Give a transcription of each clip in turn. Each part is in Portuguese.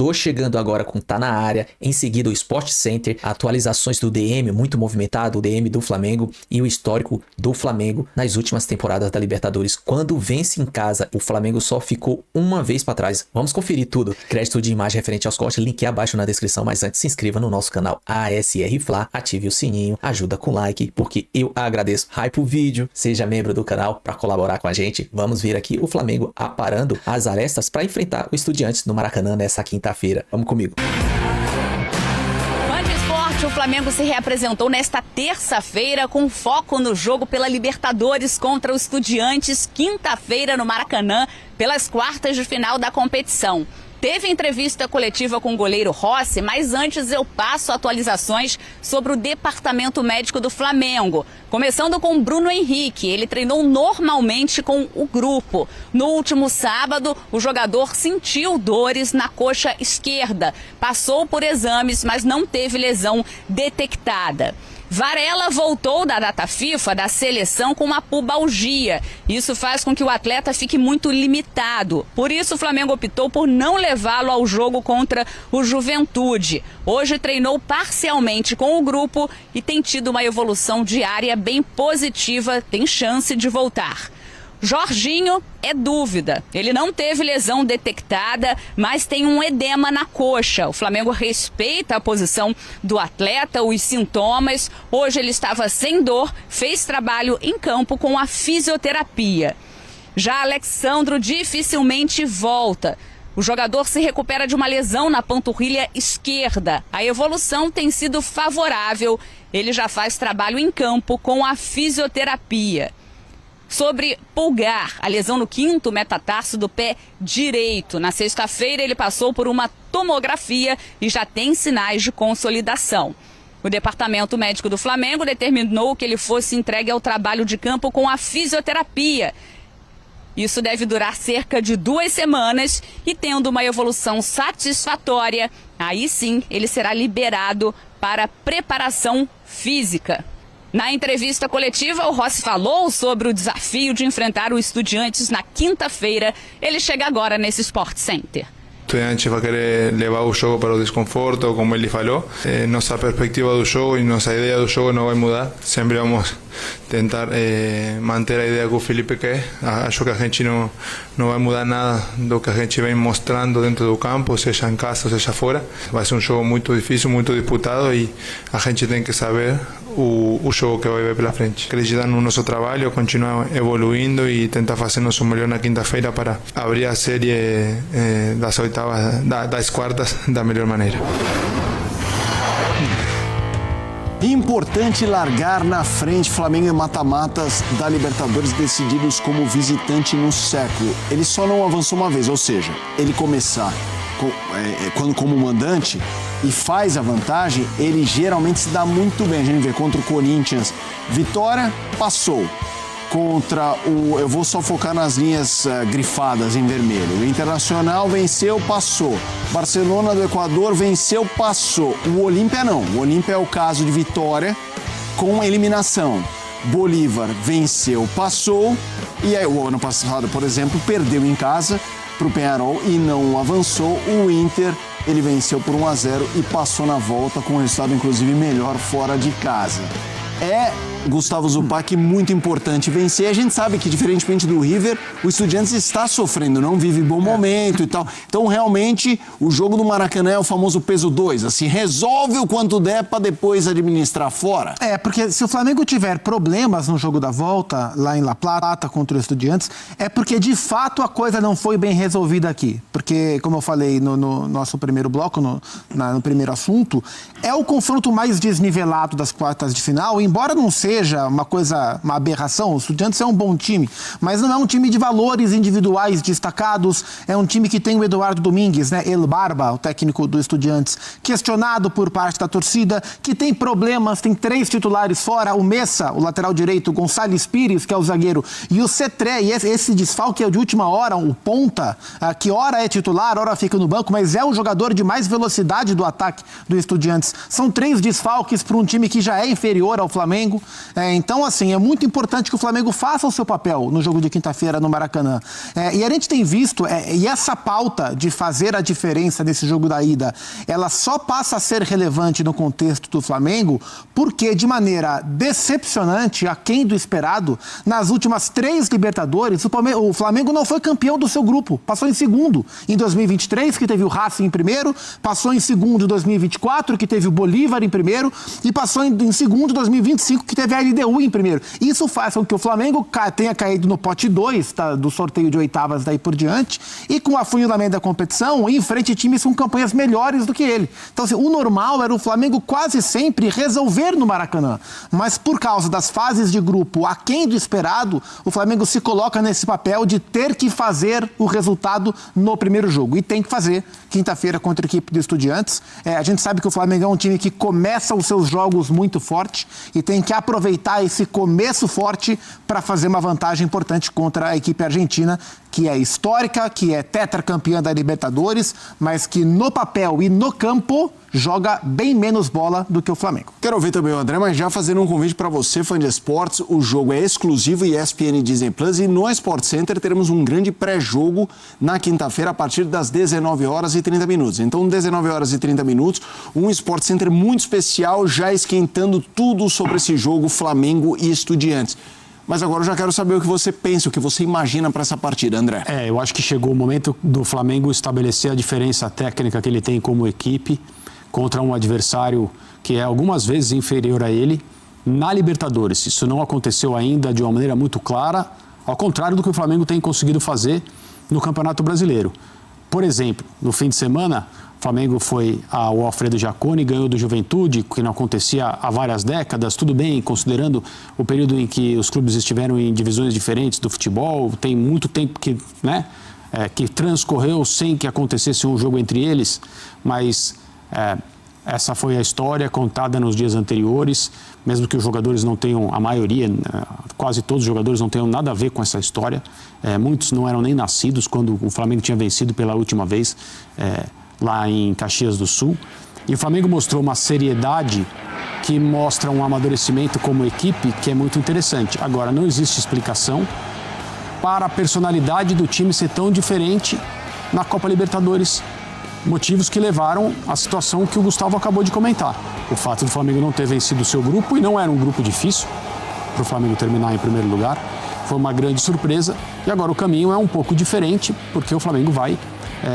Tô chegando agora com Tá Na Área, em seguida o Sport Center, atualizações do DM muito movimentado, o DM do Flamengo e o histórico do Flamengo nas últimas temporadas da Libertadores. Quando vence em casa, o Flamengo só ficou uma vez para trás. Vamos conferir tudo. Crédito de imagem referente aos cortes, link abaixo na descrição, mas antes se inscreva no nosso canal ASR Fla, ative o sininho, ajuda com like, porque eu agradeço. Hype o vídeo, seja membro do canal para colaborar com a gente. Vamos ver aqui o Flamengo aparando as arestas para enfrentar o Estudiantes no Maracanã nessa quinta-feira. Vamos comigo. O Flamengo se reapresentou nesta terça-feira com foco no jogo pela Libertadores contra os Estudiantes, quinta-feira no Maracanã, pelas quartas de final da competição. Teve entrevista coletiva com o goleiro Rossi, mas antes eu passo atualizações sobre o departamento médico do Flamengo. Começando com Bruno Henrique, ele treinou normalmente com o grupo. No último sábado, o jogador sentiu dores na coxa esquerda. Passou por exames, mas não teve lesão detectada. Varela voltou da data FIFA da seleção com uma pubalgia. Isso faz com que o atleta fique muito limitado. Por isso, o Flamengo optou por não levá-lo ao jogo contra o Juventude. Hoje treinou parcialmente com o grupo e tem tido uma evolução diária bem positiva, tem chance de voltar. Jorginho é dúvida. Ele não teve lesão detectada, mas tem um edema na coxa. O Flamengo respeita a posição do atleta, os sintomas. Hoje ele estava sem dor, fez trabalho em campo com a fisioterapia. Já Alexandro dificilmente volta. O jogador se recupera de uma lesão na panturrilha esquerda. A evolução tem sido favorável. Ele já faz trabalho em campo com a fisioterapia. Sobre Pulgar, a lesão no quinto metatarso do pé direito. Na sexta-feira ele passou por uma tomografia e já tem sinais de consolidação. O departamento médico do Flamengo determinou que ele fosse entregue ao trabalho de campo com a fisioterapia. Isso deve durar cerca de 2 semanas e, tendo uma evolução satisfatória, aí sim ele será liberado para preparação física. Na entrevista coletiva, o Rossi falou sobre o desafio de enfrentar o Estudiantes na quinta-feira. Ele chega agora nesse Sport Center. Estudiantes vai querer levar o jogo para o desconforto, como ele falou. Nossa perspectiva do jogo e nossa ideia do jogo não vai mudar. Sempre vamos tentar manter a ideia que o Felipe quer. Acho que a gente não vai mudar nada do que a gente vem mostrando dentro do campo, seja em casa, seja fora. Vai ser um jogo muito difícil, muito disputado e a gente tem que saber o jogo que vai ver pela frente. Acreditar no nosso trabalho, continuar evoluindo e tentar fazer nosso melhor na quinta-feira para abrir a série das oitavas, das quartas da melhor maneira. Importante largar na frente Flamengo em mata-matas da Libertadores decididos como visitante no século. Ele só não avançou uma vez, ou seja, ele começar quando como mandante e faz a vantagem, ele geralmente se dá muito bem. A gente vê contra o Corinthians, vitória, passou. Contra o... Eu vou só focar nas linhas grifadas em vermelho. O Internacional venceu, passou. Barcelona do Equador venceu, passou. O Olímpia não. O Olímpia é o caso de vitória com eliminação. Bolívar venceu, passou. E aí, o ano passado, por exemplo, perdeu em casa para o Peñarol e não avançou. O Inter, ele venceu por 1-0 e passou na volta com um resultado, inclusive, melhor fora de casa. Gustavo Zupac, muito importante vencer. A gente sabe que, diferentemente do River, o Estudiantes está sofrendo, não vive bom momento e tal. Então, realmente, o jogo do Maracanã é o famoso peso 2. Assim, resolve o quanto der para depois administrar fora. Porque se o Flamengo tiver problemas no jogo da volta, lá em La Plata, contra os Estudiantes, é porque, de fato, a coisa não foi bem resolvida aqui. Porque, como eu falei no nosso primeiro bloco, no primeiro assunto, é o confronto mais desnivelado das quartas de final, embora não seja uma aberração. O Estudiantes é um bom time, mas não é um time de valores individuais destacados. É um time que tem o Eduardo Domingues, El Barba, o técnico do Estudiantes, questionado por parte da torcida, que tem problemas, tem 3 titulares fora, o Messa, o lateral direito, o Gonçalves Pires, que é o zagueiro, e o Cetré, e esse desfalque é de última hora, o ponta, que ora é titular, ora fica no banco, mas é o jogador de mais velocidade do ataque do Estudiantes. São 3 desfalques para um time que já é inferior ao Flamengo. Então, assim, é muito importante que o Flamengo faça o seu papel no jogo de quinta-feira no Maracanã. E a gente tem visto, e essa pauta de fazer a diferença nesse jogo da ida, ela só passa a ser relevante no contexto do Flamengo porque, de maneira decepcionante, aquém do esperado, nas últimas 3 Libertadores, o Flamengo não foi campeão do seu grupo. Passou em segundo em 2023, que teve o Racing em primeiro, passou em segundo em 2024, que teve o Bolívar em primeiro, e passou em segundo em 2025, que teve a LDU em primeiro. Isso faz com que o Flamengo tenha caído no pote 2 do sorteio de oitavas daí por diante, e com o afunilamento da competição, enfrente times com campanhas melhores do que ele. Então, assim, o normal era o Flamengo quase sempre resolver no Maracanã. Mas por causa das fases de grupo aquém do esperado, o Flamengo se coloca nesse papel de ter que fazer o resultado no primeiro jogo. E tem que fazer quinta-feira contra a equipe do Estudiantes. A gente sabe que o Flamengo é um time que começa os seus jogos muito forte e tem que aproveitar esse começo forte para fazer uma vantagem importante contra a equipe argentina, que é histórica, que é tetracampeã da Libertadores, mas que no papel e no campo joga bem menos bola do que o Flamengo. Quero ouvir também o André, mas já fazendo um convite para você, fã de esportes, o jogo é exclusivo ESPN Disney Plus e no Sport Center teremos um grande pré-jogo na quinta-feira a partir das 19h30. Então, 19h30, um Sport Center muito especial, já esquentando tudo sobre esse jogo Flamengo e Estudiantes. Mas agora eu já quero saber o que você pensa, o que você imagina para essa partida, André. Eu acho que chegou o momento do Flamengo estabelecer a diferença técnica que ele tem como equipe contra um adversário que é algumas vezes inferior a ele na Libertadores. Isso não aconteceu ainda de uma maneira muito clara, ao contrário do que o Flamengo tem conseguido fazer no Campeonato Brasileiro. Por exemplo, no fim de semana, o Flamengo foi ao Alfredo Jaconi, ganhou do Juventude, que não acontecia há várias décadas, tudo bem, considerando o período em que os clubes estiveram em divisões diferentes do futebol, tem muito tempo que transcorreu sem que acontecesse um jogo entre eles, mas essa foi a história contada nos dias anteriores, mesmo que os jogadores não tenham, a maioria, quase todos os jogadores não tenham nada a ver com essa história, muitos não eram nem nascidos quando o Flamengo tinha vencido pela última vez, lá em Caxias do Sul, e o Flamengo mostrou uma seriedade que mostra um amadurecimento como equipe que é muito interessante. Agora, não existe explicação para a personalidade do time ser tão diferente na Copa Libertadores, motivos que levaram à situação que o Gustavo acabou de comentar. O fato do Flamengo não ter vencido o seu grupo, e não era um grupo difícil para o Flamengo terminar em primeiro lugar, foi uma grande surpresa, e agora o caminho é um pouco diferente, porque o Flamengo vai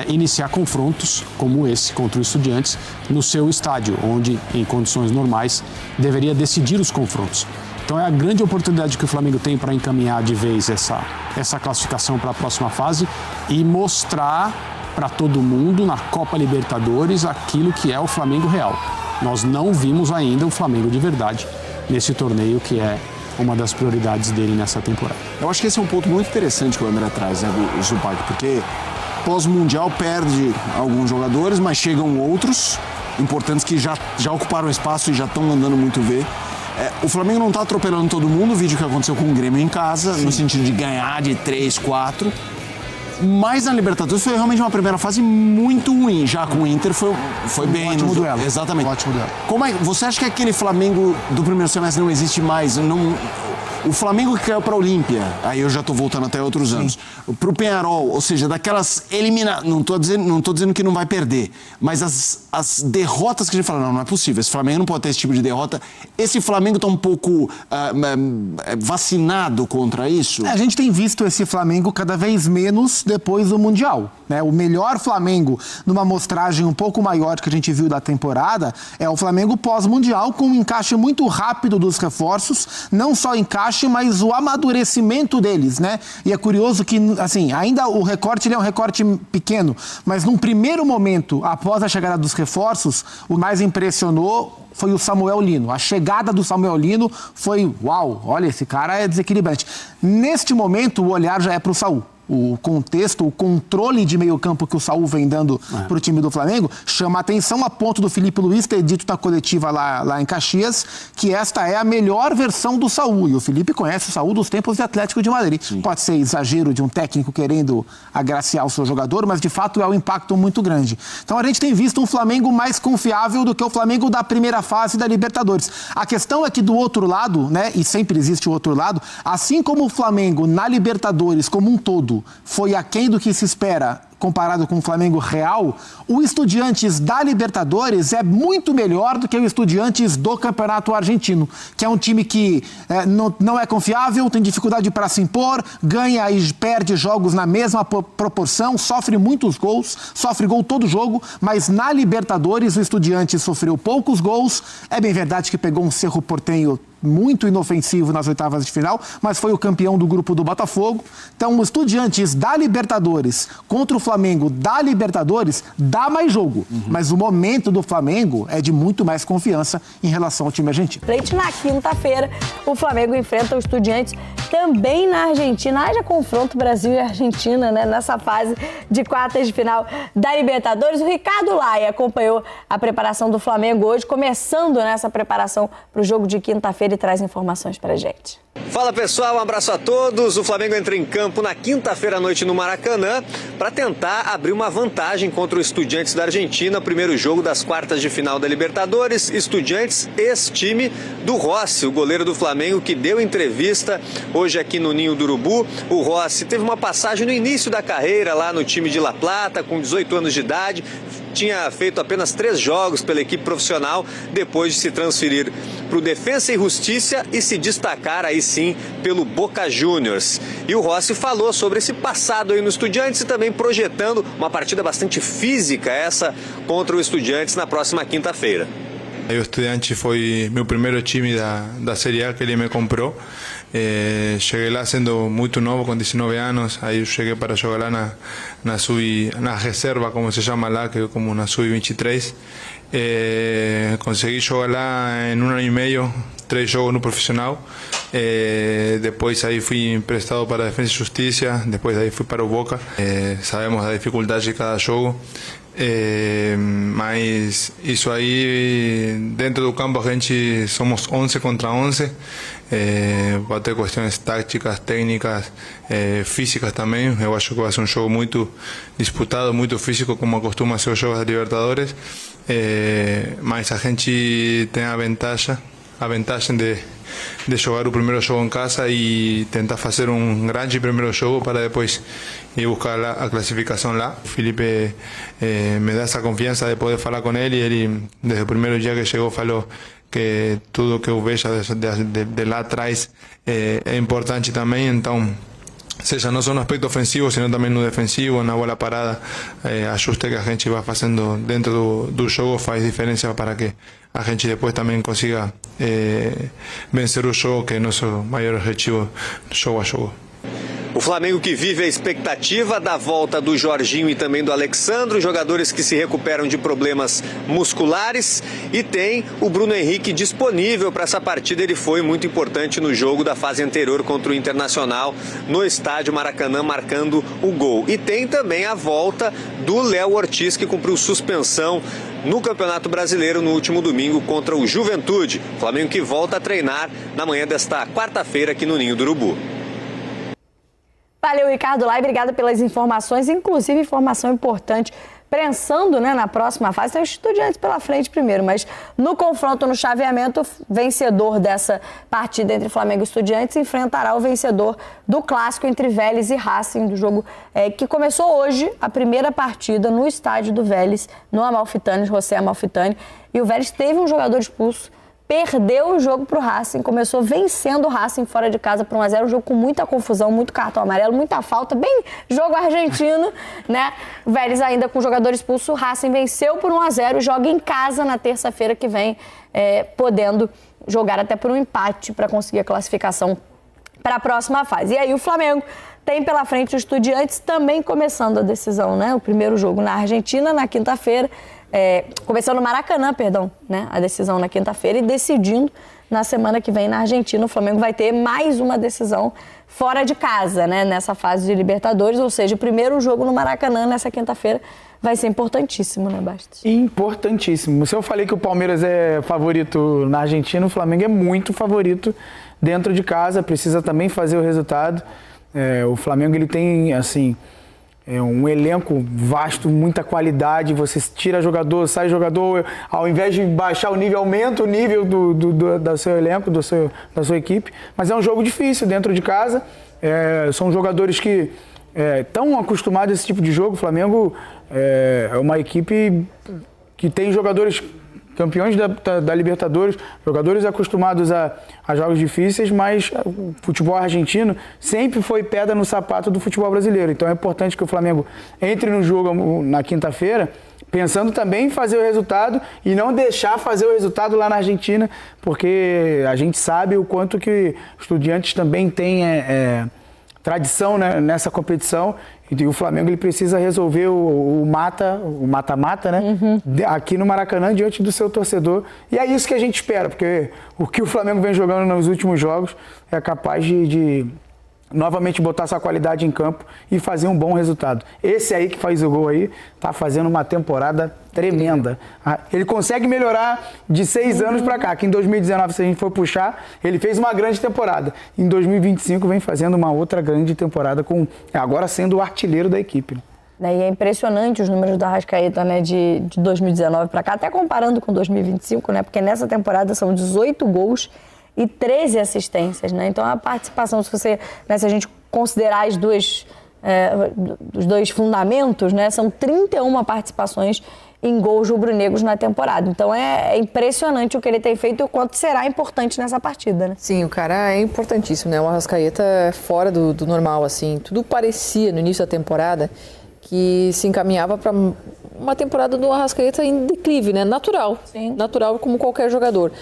iniciar confrontos como esse contra o Estudiantes no seu estádio, onde em condições normais deveria decidir os confrontos. Então é a grande oportunidade que o Flamengo tem para encaminhar de vez essa classificação para a próxima fase e mostrar para todo mundo na Copa Libertadores aquilo que é o Flamengo real. Nós não vimos ainda o Flamengo de verdade nesse torneio, que é uma das prioridades dele nessa temporada. Eu acho que esse é um ponto muito interessante que o André traz, né, o Zupac, porque pós-mundial perde alguns jogadores, mas chegam outros importantes que já ocuparam espaço e já estão mandando muito ver. O Flamengo não está atropelando todo mundo, o vídeo que aconteceu com o Grêmio em casa, no sentido de ganhar de 3, 4. Mas na Libertadores foi realmente uma primeira fase muito ruim. Já com o Inter foi bem. Ótimo duelo. Exatamente. Ótimo duelo. Você acha que aquele Flamengo do primeiro semestre não existe mais? O Flamengo que caiu para a Olímpia, aí eu já estou voltando até outros anos, para o Peñarol, ou seja, daquelas eliminadas, não estou dizendo que não vai perder, mas as derrotas que a gente fala, não é possível, esse Flamengo não pode ter esse tipo de derrota. Esse Flamengo está um pouco vacinado contra isso? A gente tem visto esse Flamengo cada vez menos depois do Mundial, né? O melhor Flamengo, numa amostragem um pouco maior que a gente viu da temporada, é o Flamengo pós-Mundial, com um encaixe muito rápido dos reforços, não só encaixe, mas o amadurecimento deles, né? E é curioso que, assim, ainda o recorte ele é um recorte pequeno, mas num primeiro momento, após a chegada dos reforços, o mais impressionou foi o Samuel Lino. A chegada do Samuel Lino foi, uau, olha, esse cara é desequilibrante. Neste momento, o olhar já é para o Saúl. o contexto, o controle de meio campo que o Saúl vem dando para o time do Flamengo, chama a atenção a ponto do Felipe Luiz ter dito na coletiva lá em Caxias que esta é a melhor versão do Saúl. E o Felipe conhece o Saúl dos tempos de Atlético de Madrid. Sim. Pode ser exagero de um técnico querendo agraciar o seu jogador, mas de fato é um impacto muito grande. Então a gente tem visto um Flamengo mais confiável do que o Flamengo da primeira fase da Libertadores. A questão é que do outro lado, né, e sempre existe o outro lado, assim como o Flamengo na Libertadores como um todo foi aquém do que se espera comparado com o Flamengo real, o Estudiantes da Libertadores é muito melhor do que o Estudiantes do Campeonato Argentino, que é um time que não é confiável, tem dificuldade para se impor, ganha e perde jogos na mesma proporção, sofre muitos gols, sofre gol todo jogo, mas na Libertadores o Estudiantes sofreu poucos gols. É bem verdade que pegou um Cerro Porteño muito inofensivo nas oitavas de final, mas foi o campeão do grupo do Botafogo. Então, o Estudiantes da Libertadores contra o Flamengo da Libertadores dá mais jogo, mas o momento do Flamengo é de muito mais confiança em relação ao time argentino. Na quinta-feira, o Flamengo enfrenta o Estudiantes também na Argentina. Haja confronto Brasil e Argentina, né, nessa fase de quartas de final da Libertadores. O Ricardo Laia acompanhou a preparação do Flamengo hoje, começando nessa preparação para o jogo de quinta-feira, e traz informações pra gente. Fala pessoal, um abraço a todos. O Flamengo entra em campo na quinta-feira à noite no Maracanã para tentar abrir uma vantagem contra o Estudiantes da Argentina, primeiro jogo das quartas de final da Libertadores. Estudiantes, ex-time do Rossi, o goleiro do Flamengo, que deu entrevista hoje aqui no Ninho do Urubu. O Rossi teve uma passagem no início da carreira lá no time de La Plata, com 18 anos de idade. Tinha feito apenas 3 jogos pela equipe profissional, depois de se transferir para o Defensa e Justiça e se destacar aí sim pelo Boca Juniors. E o Rossi falou sobre esse passado aí no Estudiantes e também projetando uma partida bastante física essa contra o Estudiantes na próxima quinta-feira. O Estudiantes foi meu primeiro time da Série A que ele me comprou. Cheguei lá sendo muito novo, com 19 anos. Aí eu cheguei para jogar lá na reserva, como se chama lá, que é como na sub-23. Consegui jogar lá em 1 ano e meio, 3 jogos no profissional. Depois aí fui emprestado para a Defensa e Justiça. Depois aí fui para o Boca. Sabemos da dificuldade de cada jogo. Mas isso aí, dentro do campo a gente somos 11 contra 11, vai ter questões táticas, técnicas, físicas também. Eu acho que vai ser um jogo muito disputado, muito físico, como costuma ser os jogos da Libertadores, mas a gente tem a vantagem de jogar o primeiro jogo em casa e tentar fazer um grande primeiro jogo para depois ir buscar a classificação lá. O Felipe me dá essa confiança de poder falar com ele. Ele, desde o primeiro dia que chegou, falou que tudo que eu vejo de lá atrás é importante também. Então, seja não só no aspecto ofensivo, sino também no defensivo, na bola parada, ajuste que a gente vai fazendo dentro do jogo faz diferença para que a gente depois também consiga vencer o jogo, que é nosso maior objetivo jogo a jogo. O Flamengo que vive a expectativa da volta do Jorginho e também do Alexandro, jogadores que se recuperam de problemas musculares, e tem o Bruno Henrique disponível para essa partida. Ele foi muito importante no jogo da fase anterior contra o Internacional no estádio Maracanã, marcando o gol. E tem também a volta do Léo Ortiz, que cumpriu suspensão no Campeonato Brasileiro no último domingo contra o Juventude. O Flamengo que volta a treinar na manhã desta quarta-feira aqui no Ninho do Urubu. Valeu, Ricardo Laia, obrigada pelas informações, inclusive informação importante, pensando, né, na próxima fase. Tem o Estudiantes pela frente primeiro, mas no confronto, no chaveamento, o vencedor dessa partida entre Flamengo e Estudiantes enfrentará o vencedor do clássico entre Vélez e Racing, do jogo que começou hoje, a primeira partida no estádio do Vélez, no Amalfitani, José Amalfitani, e o Vélez teve um jogador expulso, perdeu o jogo para o Racing, começou vencendo o Racing fora de casa por 1-0, um jogo com muita confusão, muito cartão amarelo, muita falta, bem jogo argentino, né? O Vélez ainda com o jogador expulso, o Racing venceu por 1-0 e joga em casa na terça-feira que vem, podendo jogar até por um empate para conseguir a classificação para a próxima fase. E aí o Flamengo tem pela frente o Estudiantes também começando a decisão, né? O primeiro jogo na Argentina, na quinta-feira, começando no Maracanã, perdão, né? A decisão na quinta-feira e decidindo na semana que vem na Argentina. O Flamengo vai ter mais uma decisão fora de casa, né, nessa fase de Libertadores, ou seja, o primeiro jogo no Maracanã nessa quinta-feira vai ser importantíssimo, né, Bastos? Importantíssimo. Se eu falei que o Palmeiras é favorito na Argentina, o Flamengo é muito favorito dentro de casa, precisa também fazer o resultado. O Flamengo ele tem, assim, um elenco vasto, muita qualidade, você tira jogador, sai jogador, ao invés de baixar o nível, aumenta o nível do seu elenco, da sua equipe, mas é um jogo difícil dentro de casa, são jogadores que estão acostumados a esse tipo de jogo. O Flamengo é uma equipe que tem jogadores campeões da Libertadores, jogadores acostumados a jogos difíceis, mas o futebol argentino sempre foi pedra no sapato do futebol brasileiro. Então é importante que o Flamengo entre no jogo na quinta-feira, pensando também em fazer o resultado e não deixar fazer o resultado lá na Argentina, porque a gente sabe o quanto que Estudiantes também tem tradição, né, nessa competição. E o Flamengo ele precisa resolver o mata-mata, né? Aqui no Maracanã, diante do seu torcedor. E é isso que a gente espera, porque o que o Flamengo vem jogando nos últimos jogos é capaz de novamente botar sua qualidade em campo e fazer um bom resultado. Esse aí que faz o gol aí, tá fazendo uma temporada tremenda. Ele consegue melhorar de 6 anos para cá, que em 2019, se a gente for puxar, ele fez uma grande temporada. Em 2025 vem fazendo uma outra grande temporada, agora sendo o artilheiro da equipe. E é impressionante os números do Arrascaeta, né, de 2019 para cá, até comparando com 2025, né, porque nessa temporada são 18 gols e 13 assistências, né? Então a participação, se a gente considerar os dois fundamentos, né, são 31 participações em gols rubro-negros na temporada. Então é impressionante o que ele tem feito e o quanto será importante nessa partida, né? Sim, o cara é importantíssimo, né? O Arrascaeta é fora do normal, assim. Tudo parecia no início da temporada que se encaminhava para uma temporada do Arrascaeta em declive, né? Natural. Sim. Natural como qualquer jogador.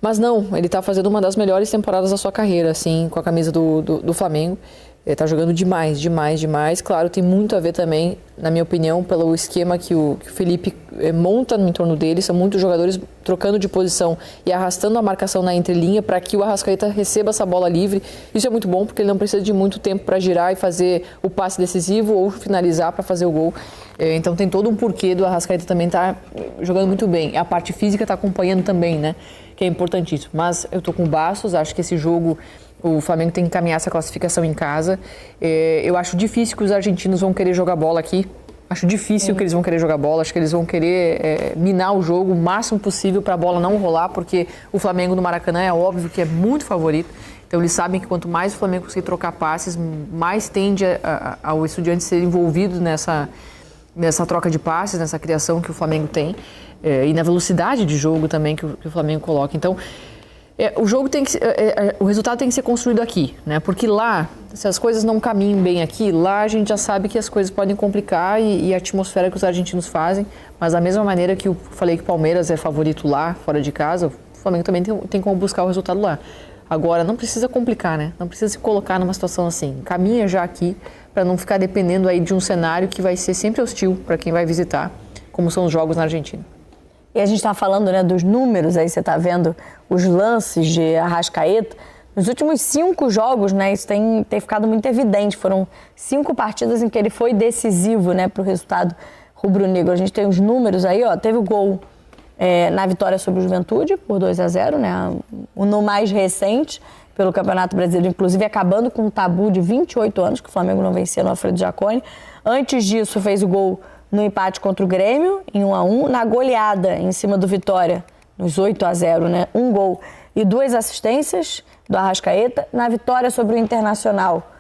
Mas não, ele está fazendo uma das melhores temporadas da sua carreira, assim, com a camisa do Flamengo. Ele está jogando demais. Claro, tem muito a ver também, na minha opinião, pelo esquema que o Felipe monta em torno dele. São muitos jogadores trocando de posição e arrastando a marcação na entrelinha para que o Arrascaeta receba essa bola livre. Isso é muito bom, porque ele não precisa de muito tempo para girar e fazer o passe decisivo ou finalizar para fazer o gol. Então tem todo um porquê do Arrascaeta também estar jogando muito bem. A parte física está acompanhando também, né? Que é importantíssimo. Mas eu tô com o Bastos, acho que esse jogo o Flamengo tem que encaminhar essa classificação em casa. Eu acho difícil que os argentinos vão querer jogar bola aqui. Acho difícil que eles vão querer jogar bola. Acho que eles vão querer minar o jogo o máximo possível para a bola não rolar, porque o Flamengo no Maracanã é óbvio que é muito favorito. Então eles sabem que quanto mais o Flamengo conseguir trocar passes, mais tende ao Estudiantes ser envolvido nessa troca de passes, nessa criação que o Flamengo tem. E na velocidade de jogo também que o Flamengo coloca. Então, o jogo tem que o resultado tem que ser construído aqui, né? Porque lá, se as coisas não caminham bem aqui, lá a gente já sabe que as coisas podem complicar e a atmosfera que os argentinos fazem. Mas da mesma maneira que eu falei que o Palmeiras é favorito lá, fora de casa, o Flamengo também tem como buscar o resultado lá. Agora, não precisa complicar, né? Não precisa se colocar numa situação assim. Caminha já aqui para não ficar dependendo aí de um cenário que vai ser sempre hostil para quem vai visitar, como são os jogos na Argentina. E a gente está falando, né, dos números, aí você está vendo os lances de Arrascaeta. Nos últimos 5 jogos, né, isso tem ficado muito evidente. Foram 5 partidas em que ele foi decisivo, né, para o resultado rubro-negro. A gente tem os números aí, ó. Teve o gol na vitória sobre o Juventude, por 2-0, né, no mais recente, pelo Campeonato Brasileiro, inclusive acabando com um tabu de 28 anos, que o Flamengo não vencia no Alfredo Jaconi. Antes disso, fez o gol no empate contra o Grêmio, em 1-1, na goleada em cima do Vitória, nos 8-0, né? 1 gol e 2 assistências do Arrascaeta. Na vitória sobre o Internacional,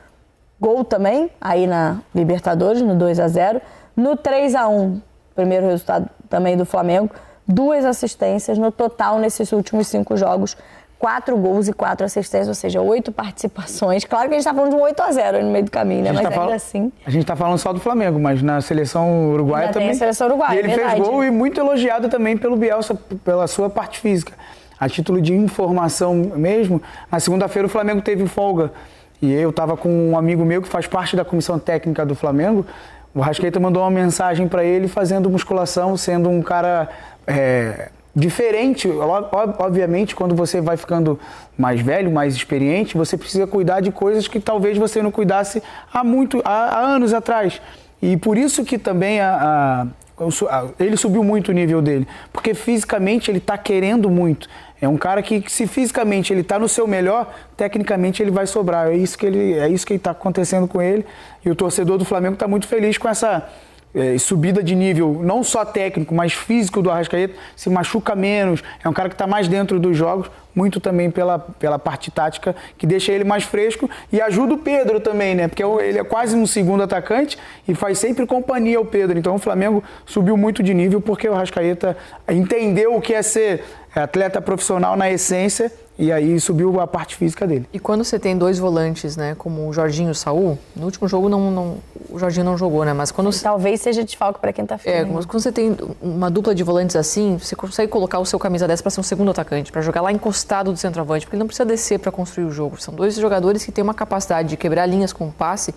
gol também, aí na Libertadores, no 2-0. No 3-1, primeiro resultado também do Flamengo, 2 assistências no total nesses últimos 5 jogos. 4 gols e 4 assistências, ou seja, 8 participações. Claro que a gente está falando de um 8-0 no meio do caminho, né? Mas ainda assim... A gente está falando só do Flamengo, mas na seleção uruguaia também... Tem a seleção uruguaia, e ele verdade. fez gol e muito elogiado também pelo Bielsa, pela sua parte física. A título de informação mesmo, na segunda-feira o Flamengo teve folga. E eu estava com um amigo meu que faz parte da comissão técnica do Flamengo. O Arrascaeta mandou uma mensagem para ele fazendo musculação, sendo um cara... diferente. Obviamente, quando você vai ficando mais velho, mais experiente, você precisa cuidar de coisas que talvez você não cuidasse há anos atrás. E por isso que também ele subiu muito o nível dele, porque fisicamente ele está querendo muito. É um cara que, se fisicamente ele está no seu melhor, tecnicamente ele vai sobrar. É isso que está acontecendo com ele. E o torcedor do Flamengo está muito feliz com essa subida de nível, não só técnico, mas físico do Arrascaeta. Se machuca menos, é um cara que está mais dentro dos jogos, muito também pela parte tática, que deixa ele mais fresco e ajuda o Pedro também, né? Porque ele é quase um segundo atacante e faz sempre companhia ao Pedro. Então o Flamengo subiu muito de nível porque o Arrascaeta entendeu o que é ser atleta profissional na essência e aí subiu a parte física dele. E quando você tem dois volantes, né, como o Jorginho e o Saul, no último jogo o Jorginho não jogou, né? Mas quando talvez seja desfalque para quinta-feira. Mas quando você tem uma dupla de volantes assim, você consegue colocar o seu camisa 10 para ser um segundo atacante, para jogar lá encostado do centroavante, porque ele não precisa descer para construir o jogo. São dois jogadores que têm uma capacidade de quebrar linhas com passe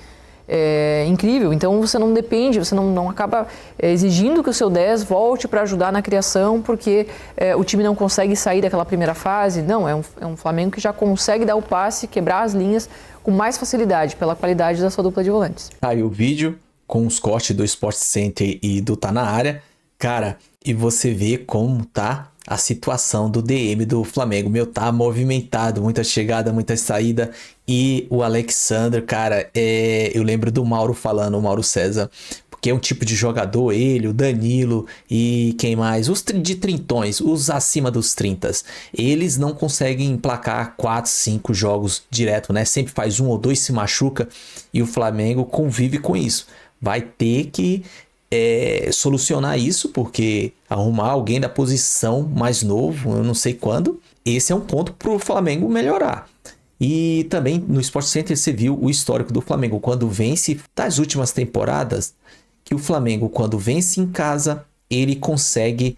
incrível. Então você não depende, você não acaba exigindo que o seu 10 volte para ajudar na criação porque o time não consegue sair daquela primeira fase. Não, é um Flamengo que já consegue dar o passe, quebrar as linhas com mais facilidade pela qualidade da sua dupla de volantes. Aí o vídeo com os cortes do Sport Center e do Tá Na Área, cara, e você vê como tá a situação do DM do Flamengo. Tá movimentado, muita chegada, muita saída. E o Alexandre, cara, eu lembro do Mauro falando, o Mauro César, porque é um tipo de jogador, ele, o Danilo e quem mais? Os de trintões, os acima dos 30. Eles não conseguem emplacar 4, 5 jogos direto, né? Sempre faz 1 ou 2, se machuca e o Flamengo convive com isso. Vai ter que solucionar isso, porque arrumar alguém da posição mais novo, eu não sei quando, esse é um ponto para o Flamengo melhorar. E também no Sport Center você viu o histórico do Flamengo quando vence, das últimas temporadas, que o Flamengo quando vence em casa, ele consegue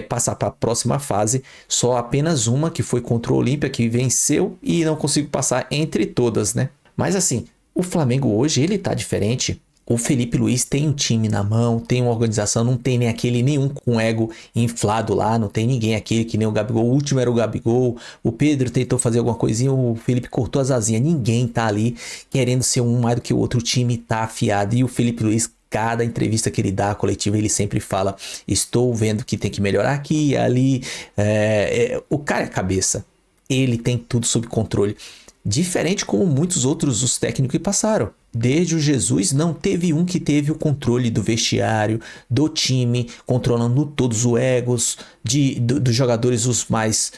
passar para a próxima fase, só apenas uma que foi contra o Olímpia, que venceu e não conseguiu passar entre todas, né? Mas assim, o Flamengo hoje ele tá diferente. O Felipe Luiz tem um time na mão, tem uma organização, não tem nem aquele nenhum com ego inflado lá, não tem ninguém aquele que nem o Gabigol. O último era o Gabigol, o Pedro tentou fazer alguma coisinha, o Felipe cortou as asinhas. Ninguém tá ali querendo ser um mais do que o outro, o time tá afiado. E o Felipe Luiz, cada entrevista que ele dá, a coletiva, ele sempre fala, estou vendo que tem que melhorar aqui e ali. O cara é cabeça, ele tem tudo sob controle. Diferente como muitos outros os técnicos que passaram. Desde o Jesus, não teve um que teve o controle do vestiário, do time, controlando todos os egos dos jogadores, os mais,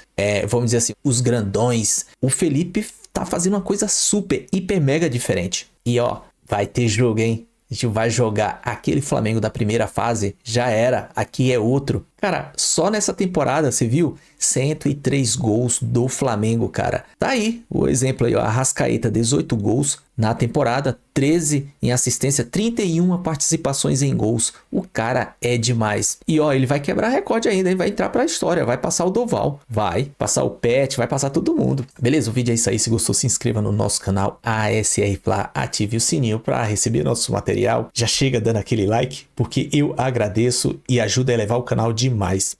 vamos dizer assim, os grandões. O Felipe tá fazendo uma coisa super, hiper, mega diferente. E ó, vai ter jogo, hein? A gente vai jogar aquele Flamengo da primeira fase, já era, aqui é outro. Cara, só nessa temporada, você viu? 103 gols do Flamengo, cara. Tá aí o exemplo aí, ó. Arrascaeta, 18 gols na temporada, 13 em assistência, 31 participações em gols. O cara é demais. E ó, ele vai quebrar recorde ainda, ele vai entrar pra história, vai passar o Doval, vai passar o Pet, vai passar todo mundo. Beleza? O vídeo é isso aí. Se gostou, se inscreva no nosso canal ASR Fla, ative o sininho para receber nosso material. Já chega dando aquele like, porque eu agradeço e ajuda a elevar o canal demais.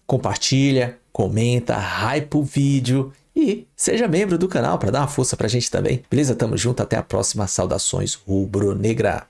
Compartilha, comenta, hype o vídeo e seja membro do canal para dar uma força pra gente também. Beleza? Tamo junto, até a próxima. Saudações rubro-negra.